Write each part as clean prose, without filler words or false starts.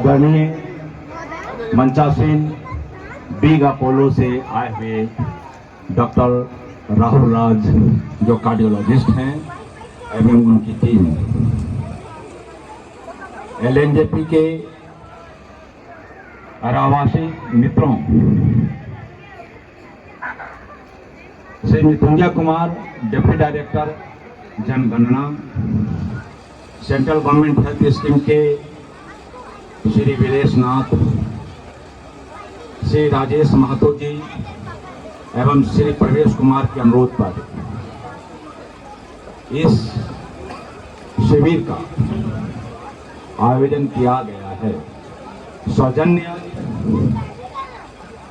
आदरणीय मंचासीन big Apollo से आए हुए डॉक्टर राहुल राज जो कार्डियोलॉजिस्ट हैं एवं उनकी टीम, एलएनजेपी के आवासी मित्रों, श्री मृत्युंजय कुमार डिप्टी डायरेक्टर जनगणना, सेंट्रल गवर्नमेंट हेल्थ स्कीम के श्री वीरेश नाथ, श्री राजेश महतो जी एवं श्री प्रवेश कुमार के अनुरोध पर इस शिविर का आयोजन किया गया है। सौजन्य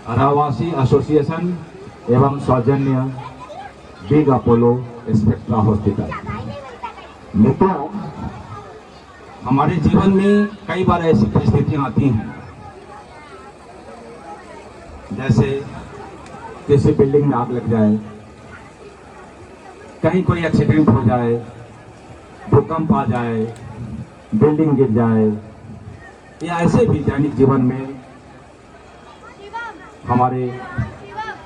रहवासी एसोसिएशन एवं सौजन्य बिग अपोलो स्पेक्ट्रा हॉस्पिटल। मित्रों, हमारे जीवन में कई बार ऐसी परिस्थितियां आती हैं, जैसे किसी बिल्डिंग में आग लग जाए, कहीं कोई एक्सीडेंट हो जाए, भूकंप आ जाए, बिल्डिंग गिर जाए, या ऐसे भी दैनिक जीवन में हमारे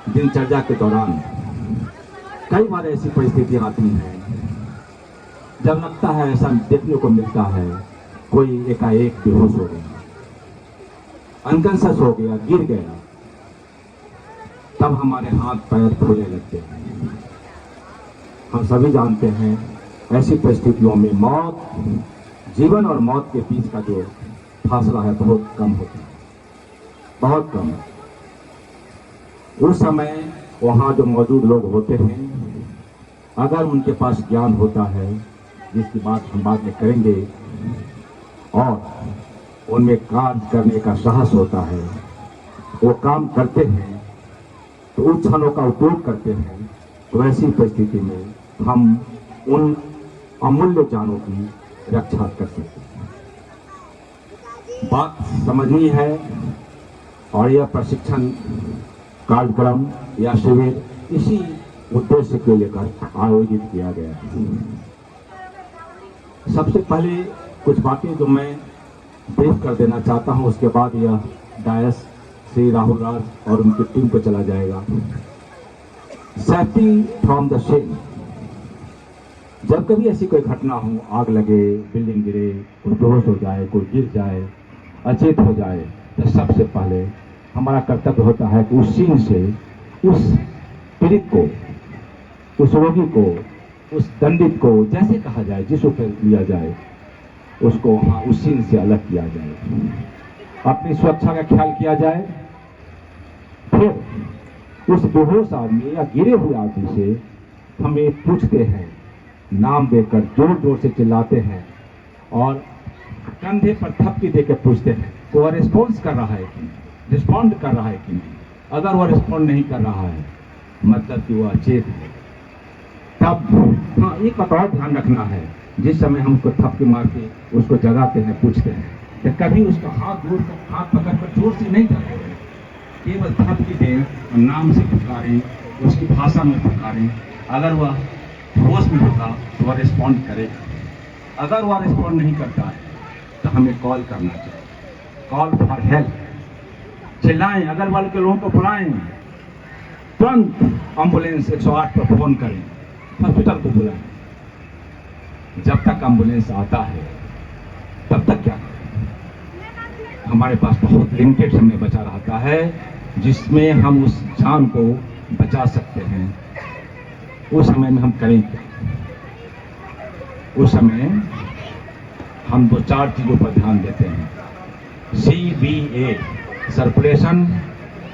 दिनचर्या के दौरान कई बार ऐसी परिस्थितियां आती हैं जब लगता है, ऐसा देखने को मिलता है, कोई एकाएक बेहोश हो गया, अनकॉन्शियस हो गया, गिर गया, तब हमारे हाथ पैर फूलने लगते हैं। हम सभी जानते हैं ऐसी परिस्थितियों में मौत, जीवन और मौत के बीच का जो फासला है बहुत कम होता है, बहुत कम। उस समय वहाँ जो मौजूद लोग होते हैं, अगर उनके पास ज्ञान होता है, जिसकी बात हम बाद में करेंगे, और उनमें कार्य करने का साहस होता है, वो काम करते हैं, तो उन क्षणों का उपयोग करते हैं, तो ऐसी परिस्थिति में हम उन अमूल्य जानों की रक्षा कर सकते हैं। बात समझनी है, और यह प्रशिक्षण कार्यक्रम या शिविर इसी उद्देश्य को लेकर आयोजित किया गया है। सबसे पहले कुछ बातें जो मैं ब्रीफ कर देना चाहता हूं, उसके बाद यह डायस श्री राहुल राज और उनकी टीम को चला जाएगा। Safety from the shame. जब कभी ऐसी कोई घटना हो, आग लगे, बिल्डिंग गिरे, कोई बेहोश हो जाए, कोई गिर जाए, अचेत हो जाए, तो सबसे पहले हमारा कर्तव्य होता है कि उस सीन से उस पीड़ित को, उस रोगी को, उस दंडित को, जैसे कहा जाए, जिस ऊपर लिया जाए, उसको वहाँ उस सीन से अलग किया जाए, अपनी सुरक्षा का ख्याल किया जाए। फिर उस बेहोश आदमी या गिरे हुए आदमी से हम ये पूछते हैं, नाम देकर जोर जोर से चिल्लाते हैं और कंधे पर थपकी देकर पूछते हैं कि वह रिस्पॉन्स कर रहा है कि नहीं, रिस्पॉन्ड कर रहा है कि नहीं। अगर वह रिस्पॉन्ड नहीं कर रहा है, मतलब कि वह अचेत है। तब हाँ, एक बात और ध्यान रखना है, जिस समय हम उसको थपकी मार के उसको जगाते हैं, पूछते हैं, कि कभी उसका हाथ पकड़ कर जोर से नहीं करते हैं, केवल थपकी दें और नाम से पुकारें, उसकी भाषा में पुकारें। अगर वह होश में होगा तो वह रिस्पॉन्ड करेगा। अगर वह रिस्पॉन्ड नहीं करता है तो हमें कॉल करना चाहिए, कॉल फॉर हेल्प। चिल्लाएं, अगर वाले के लोगों को बुलाएं, तुरंत एम्बुलेंस 108 पर फोन करें, हॉस्पिटल को बुलाएं। जब तक एम्बुलेंस आता है तब तक क्या करें? हमारे पास बहुत लिमिटेड समय बचा रहता है जिसमें हम उस जान को बचा सकते हैं। उस समय में हम करेंगे, उस समय हम 2-4 चीजों पर ध्यान देते हैं। CBA, सर्कुलेशन,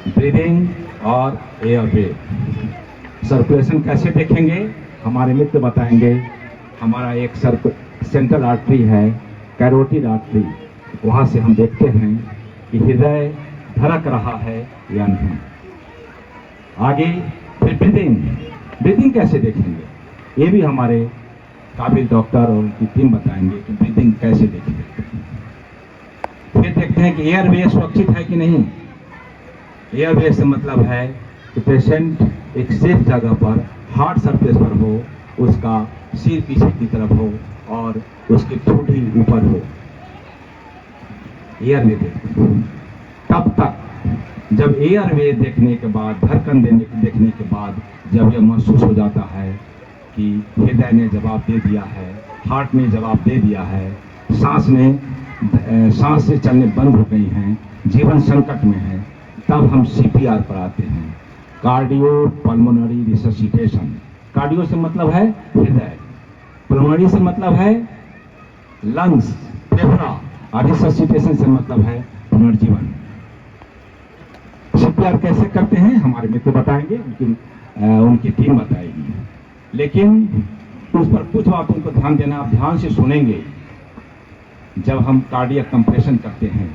ब्रीदिंग और एयरवे। सर्कुलेशन कैसे देखेंगे? हमारे मित्र बताएंगे। हमारा एक सेंट्रल आर्टरी है, कैरोटिड आर्टरी, वहाँ से हम देखते हैं कि हृदय धड़क रहा है या नहीं। आगे फिर ब्रीदिंग कैसे देखेंगे? ये भी हमारे काबिल डॉक्टर और उनकी टीम बताएंगे कि ब्रीदिंग कैसे देखेंगे। फिर देखते हैं कि एयरवे सुरक्षित है कि नहीं। एयरवे से मतलब है कि पेशेंट एक सेफ जगह पर, हार्ड सरफेस पर हो, उसका सिर पीछे की तरफ हो और उसकी ठोड़ी ऊपर हो। एयरवे देखते हैं। तब तक जब एयरवे देखने के बाद, धड़कन देखने के बाद जब यह महसूस हो जाता है कि हृदय ने जवाब दे दिया है, हार्ट ने जवाब दे दिया है, सांस से चलने बंद हो गई हैं, जीवन संकट में है, तब हम सीपीआर पर आते हैं, कार्डियो पल्मोनरी रिससिटेशन। कार्डियो से मतलब है हृदय, पल्मोनरी से मतलब है लंग्स, फेफड़ा, और रिससिटेशन से मतलब है पुनर्जीवन। सीपीआर कैसे करते हैं हमारे मित्र बताएंगे, उनकी टीम बताएगी, लेकिन उस पर कुछ बातों को ध्यान देना, आप ध्यान से सुनेंगे। जब हम कार्डियक कंप्रेशन करते हैं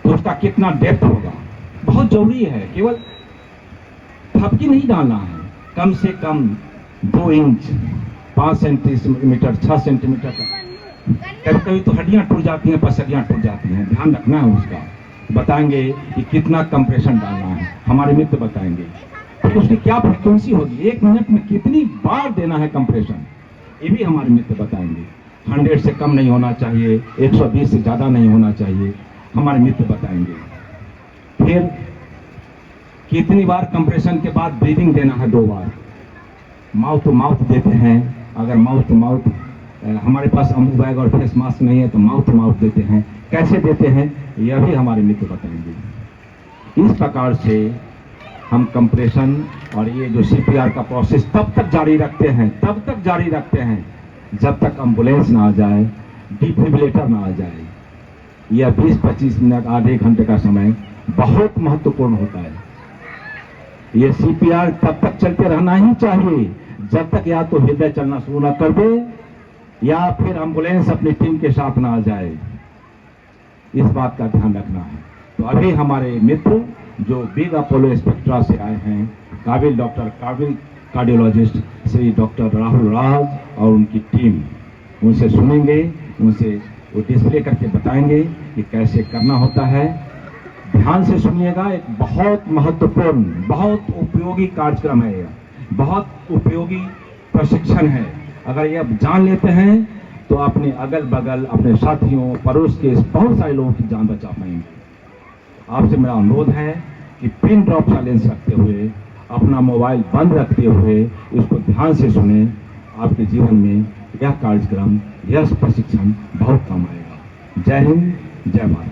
तो उसका कितना डेप्थ होगा, बहुत जरूरी है। केवल थपकी नहीं डालना है, कम से कम 2 इंच, 5 सेंटीमीटर, 6 सेंटीमीटर तक। कभी कभी तो हड्डियां टूट जाती हैं, पसलियां टूट जाती हैं, ध्यान रखना है उसका। बताएंगे कि कितना कंप्रेशन डालना है, हमारे मित्र बताएंगे। तो उसकी क्या फ्रीक्वेंसी होगी, 1 मिनट में कितनी बार देना है कंप्रेशन, ये भी हमारे मित्र बताएंगे। 100 से कम नहीं होना चाहिए, 120 से ज़्यादा नहीं होना चाहिए, हमारे मित्र बताएंगे। फिर कितनी बार कंप्रेशन के बाद ब्रीदिंग देना है, 2 बार। माउथ टू माउथ देते हैं, अगर माउथ टू माउथ हमारे पास अम्बू बैग और फेस मास्क नहीं है तो माउथ टू माउथ देते हैं। कैसे देते हैं यह भी हमारे मित्र बताएंगे। इस प्रकार से हम कंप्रेशन और ये जो सीपीआर का प्रोसेस तब तक जारी रखते हैं जब तक एम्बुलेंस ना आ जाए, डिफिब्रिलेटर ना आ जाए। यह 20-25 मिनट, आधे घंटे का समय बहुत महत्वपूर्ण होता है। ये सीपीआर तब तक चलते रहना ही चाहिए जब तक या तो हृदय चलना शुरू ना कर दे या फिर एम्बुलेंस अपनी टीम के साथ ना आ जाए। इस बात का ध्यान रखना है। तो अभी हमारे मित्र जो बिग अपोलो स्पेक्ट्रा से आए हैं, काबिल डॉक्टर, काबिल कार्डियोलॉजिस्ट श्री डॉक्टर राहुल राज और उनकी टीम, उनसे सुनेंगे, उनसे वो डिस्प्ले करके बताएंगे कि कैसे करना होता है। ध्यान से सुनिएगा, एक बहुत महत्वपूर्ण, बहुत उपयोगी कार्यक्रम है, यह बहुत उपयोगी प्रशिक्षण है। अगर ये आप जान लेते हैं तो अपने अगल बगल, अपने साथियों, पड़ोस के बहुत सारे लोगों की जान बचा पाएंगे। आपसे मेरा अनुरोध है कि पिन ड्रॉप साइलेंस रखते हुए, अपना मोबाइल बंद रखते हुए इसको ध्यान से सुने। आपके जीवन में यह कार्यक्रम, यह प्रशिक्षण बहुत काम आएगा। जय हिंद, जय भारत।